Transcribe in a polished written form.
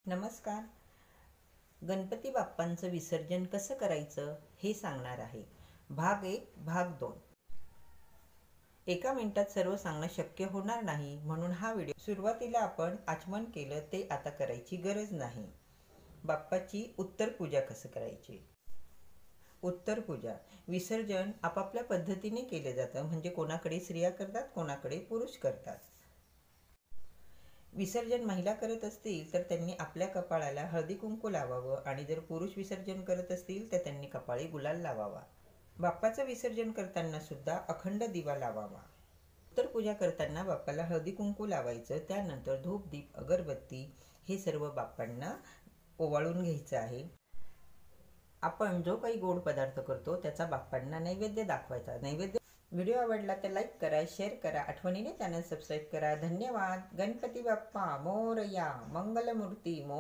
नमस्कार. गणपती बाप्पांचं विसर्जन कसं करायचं हे सांगणार आहे. भाग 1 भाग 2. एका मिनिटात सर्व सांगणं शक्य होणार नाही, म्हणून हा व्हिडिओ सुरुवातीला आपण आचमन केलं ते आता करायची गरज नाही. बाप्पाची उत्तर पूजा कसं करायची. उत्तर पूजा विसर्जन आपापल्या पद्धतीने केले जातं. म्हणजे कोणाकडे स्त्रिया करतात, कोणाकडे पुरुष करतात. विसर्जन महिला करत असतील तर त्यांनी आपल्या कपाळाला हळदी कुंकू लावावं, आणि जर पुरुष विसर्जन करत असतील तर त्यांनी कपाळी गुलाल लावावा. बाप्पाचं विसर्जन करताना सुद्धा अखंड दिवा लावावा. उत्तर पूजा करताना बाप्पाला हळदी कुंकू लावायचं. त्यानंतर धूप, दीप, अगरबत्ती हे सर्व बाप्पांना ओवाळून घ्यायचं आहे. आपण जो काही गोड पदार्थ करतो त्याचा बाप्पांना नैवेद्य दाखवायचा. व्हिडिओ आवडला तर लाईक करा, शेअर करा, आठवणीने चॅनल सबस्क्राईब करा. धन्यवाद. गणपती बाप्पा मोरया. मंगलमूर्ती